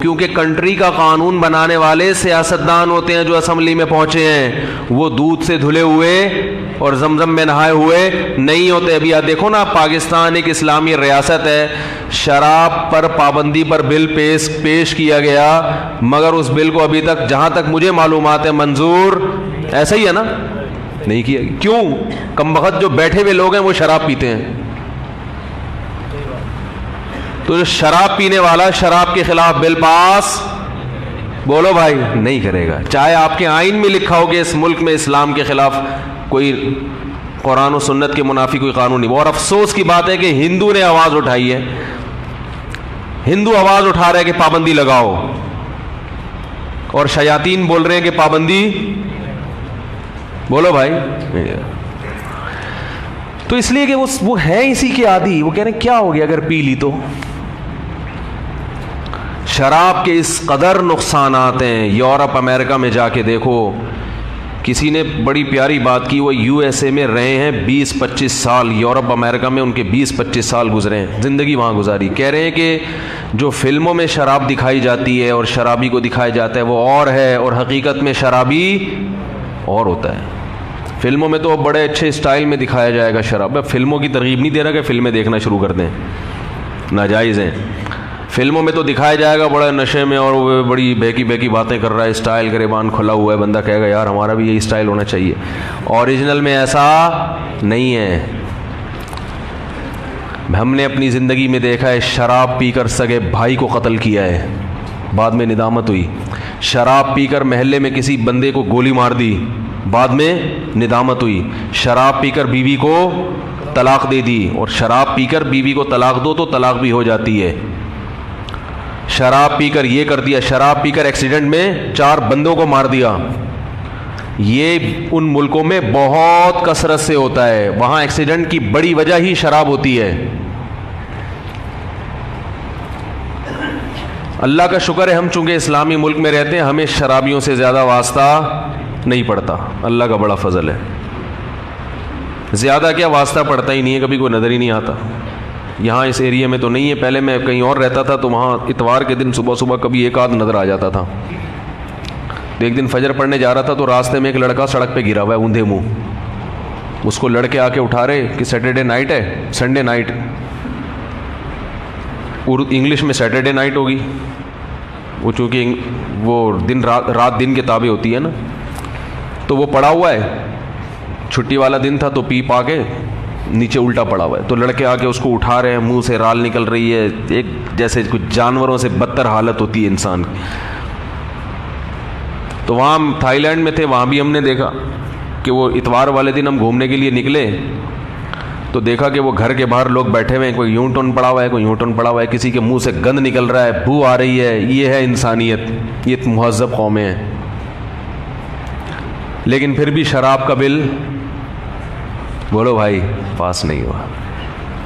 क्योंकि कंट्री का कानून बनाने वाले सियासतदान होते हैं जो असेंबली में पहुंचे हैं, वो दूध से धुले हुए और जमजम में नहाए हुए नहीं होते। अभी आप देखो ना, पाकिस्तान एक इस्लामी रियासत है, शराब पर पाबंदी पर बिल पेश किया गया, मगर उस बिल को अभी तक जहां तक मुझे मालूमात है मंजूर ऐसा ही है ना, नहीं किया। क्यों? कमबख्त जो बैठे हुए लोग हैं वो शराब पीते हैं। तो जो शराब पीने वाला शराब के खिलाफ बिल पास, बोलो भाई, नहीं करेगा। चाहे आपके आइन में लिखा हो कि इस मुल्क में इस्लाम के खिलाफ कोई कुरान और सुन्नत के मुनाफी कोई कानून नहीं। और अफसोस की बात है कि हिंदू ने आवाज उठाई है, हिंदू आवाज उठा रहे हैं कि पाबंदी लगाओ, और शयातीन बोल रहे हैं कि पाबंदी, बोलो भाई। तो इसलिए कि वो है इसी के आदी, वो कह रहे हैं क्या हो गया अगर पी ली तो। शराब के इस कदर नुकसानात हैं। यूरोप अमेरिका में जाके देखो, किसी ने बड़ी प्यारी बात की, वो यूएसए में रहे हैं 20-25 साल, यूरोप अमेरिका में उनके 20-25 साल गुजरे हैं, ज़िंदगी वहाँ गुजारी। कह रहे हैं कि जो फिल्मों में शराब दिखाई जाती है और शराबी को दिखाया जाता है वो और है, और हकीकत में शराबी और होता है। फिल्मों में तो बड़े अच्छे स्टाइल में दिखाया जाएगा शराब। फिल्मों की तरगीब नहीं दे रहा कि फिल्में देखना शुरू कर दें, नाजायज़ हैं। फिल्मों में तो दिखाया जाएगा बड़ा नशे में और वो बड़ी बहकी बातें कर रहा है, स्टाइल गरेबान खुला हुआ है, बंदा कहेगा यार हमारा भी यही स्टाइल होना चाहिए। ओरिजिनल में ऐसा नहीं है। हमने अपनी ज़िंदगी में देखा है, शराब पीकर सगे भाई को कत्ल किया है, बाद में निदामत हुई। शराब पीकर महल्ले में किसी बंदे को गोली मार दी, बाद में निदामत हुई। शराब पीकर बीवी को तलाक दे दी, और शराब पीकर बीवी को तलाक दो तो तलाक भी हो जाती है। शराब पीकर ये कर दिया, शराब पीकर एक्सीडेंट में 4 बंदों को मार दिया। ये उन मुल्कों में बहुत कसरत से होता है, वहां एक्सीडेंट की बड़ी वजह ही शराब होती है। अल्लाह का शुक्र है हम चूंकि इस्लामी मुल्क में रहते हैं, हमें शराबियों से ज़्यादा वास्ता नहीं पड़ता, अल्लाह का बड़ा फजल है। ज़्यादा क्या वास्ता पड़ता ही नहीं है, कभी कोई नज़र ही नहीं आता। यहाँ इस एरिया में तो नहीं है। पहले मैं कहीं और रहता था तो वहाँ इतवार के दिन सुबह सुबह कभी एक आध नज़र आ जाता था। तो एक दिन फजर पढ़ने जा रहा था तो रास्ते में एक लड़का सड़क पे गिरा हुआ है ऊंधे मुंह। उसको लड़के आके उठा रहे कि सैटरडे नाइट है, संडे नाइट, इंग्लिश में सैटरडे नाइट होगी वो, चूँकि वो दिन रात दिन के ताबे होती है ना। तो वो पड़ा हुआ है, छुट्टी वाला दिन था, तो पी पा के नीचे उल्टा पड़ा हुआ है। तो लड़के आके उसको उठा रहे हैं, मुंह से राल निकल रही है, एक जैसे कुछ जानवरों से बदतर हालत होती है इंसान की। तो वहाँ थाईलैंड में थे, वहाँ भी हमने देखा कि वो इतवार वाले दिन हम घूमने के लिए निकले तो देखा कि वो घर के बाहर लोग बैठे हुए हैं, कोई यूं टोन पड़ा हुआ है, कोई यूं टोन पड़ा हुआ है, किसी के मुंह से गंद निकल रहा है, बू आ रही है। ये है इंसानियत, ये मुहज़्ज़ब कौमें हैं। लेकिन फिर भी शराब का बिल, बोलो भाई, पास नहीं हुआ।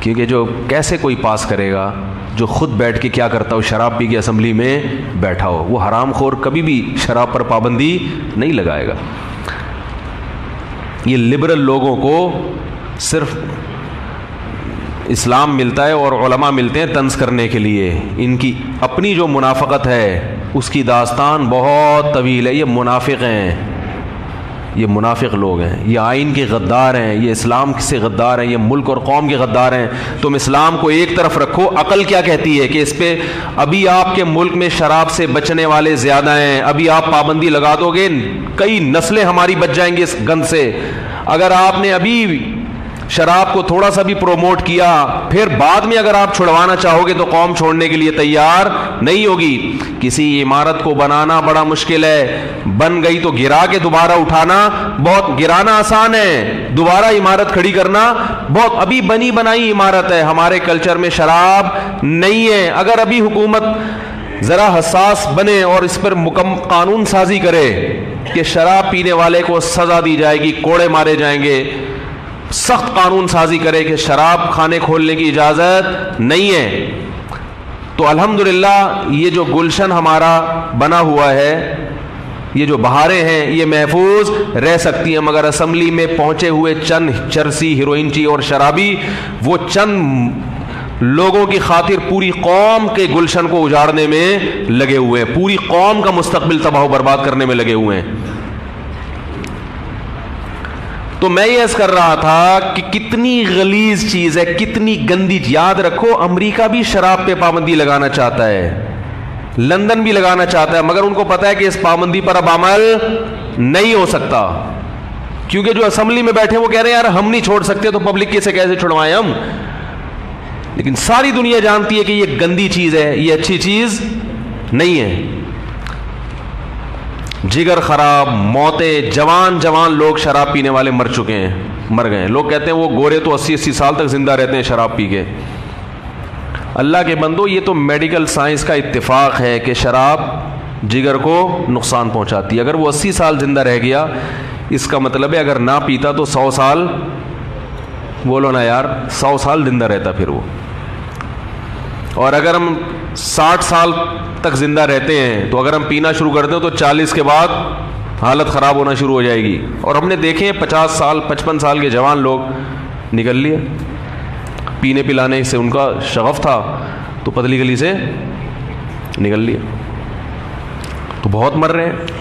क्योंकि जो कैसे कोई पास करेगा जो खुद बैठ के क्या करता हो, शराब पी के असेंबली में बैठा हो। वो हरामखोर कभी भी शराब पर पाबंदी नहीं लगाएगा। ये लिबरल लोगों को सिर्फ इस्लाम मिलता है और उलमा मिलते हैं तंज करने के लिए। इनकी अपनी जो मुनाफकत है उसकी दास्तान बहुत तवील है। ये मुनाफिक हैं, ये मुनाफिक लोग हैं, ये आइन के गद्दार हैं, ये इस्लाम से गद्दार हैं, ये मुल्क और कौम के गद्दार हैं। तुम इस्लाम को एक तरफ रखो, अकल क्या कहती है कि इस पे अभी आपके मुल्क में शराब से बचने वाले ज़्यादा हैं, अभी आप पाबंदी लगा दोगे कई नस्लें हमारी बच जाएंगी इस गंद से। अगर आपने अभी शराब को थोड़ा सा भी प्रोमोट किया, फिर बाद में अगर आप छुड़वाना चाहोगे तो कौम छोड़ने के लिए तैयार नहीं होगी। किसी इमारत को बनाना बड़ा मुश्किल है, बन गई तो गिरा के दोबारा उठाना बहुत, गिराना आसान है, दोबारा इमारत खड़ी करना बहुत। अभी बनी बनाई इमारत है, हमारे कल्चर में शराब नहीं है। अगर अभी हुकूमत जरा हसास बने और इस पर कानून साजी करे कि शराब पीने वाले को सजा दी जाएगी, कोड़े मारे जाएंगे, सख्त कानून साजी करे कि शराब खाने खोलने की इजाजत नहीं है, तो अल्हम्दुलिल्लाह ये जो गुलशन हमारा बना हुआ है, ये जो बहारें हैं, ये महफूज रह सकती हैं। मगर असेंबली में पहुंचे हुए चंद चरसी, हीरोइनची और शराबी, वो चंद लोगों की खातिर पूरी कौम के गुलशन को उजाड़ने में लगे हुए हैं, पूरी कौम का मुस्तकबिल तबाह बर्बाद करने में लगे हुए हैं। तो मैं ये अर्ज कर रहा था कि कितनी गलीज चीज है, कितनी गंदी। याद रखो, अमेरिका भी शराब पे पाबंदी लगाना चाहता है, लंदन भी लगाना चाहता है, मगर उनको पता है कि इस पाबंदी पर अब अमल नहीं हो सकता, क्योंकि जो असेंबली में बैठे वो कह रहे हैं यार हम नहीं छोड़ सकते, तो पब्लिक से कैसे छुड़वाएं हम। लेकिन सारी दुनिया जानती है कि ये गंदी चीज है, ये अच्छी चीज नहीं है। जिगर खराब, मौतें, जवान जवान लोग शराब पीने वाले मर चुके हैं, मर गए हैं। लोग कहते हैं वो गोरे तो 80-80 साल तक जिंदा रहते हैं शराब पी के। अल्लाह के बंदो, ये तो मेडिकल साइंस का इत्तेफाक है कि शराब जिगर को नुकसान पहुंचाती है। अगर वो 80 साल जिंदा रह गया, इसका मतलब है अगर ना पीता तो 100 साल, बोलो ना यार, 100 साल जिंदा रहता फिर वो। और अगर हम 60 साल तक जिंदा रहते हैं, तो अगर हम पीना शुरू करते हैं तो 40 के बाद हालत ख़राब होना शुरू हो जाएगी। और हमने देखे हैं 50 साल 55 साल के जवान लोग निकल लिए, पीने पिलाने से उनका शगफ था तो पतली गली से निकल लिया। तो बहुत मर रहे हैं।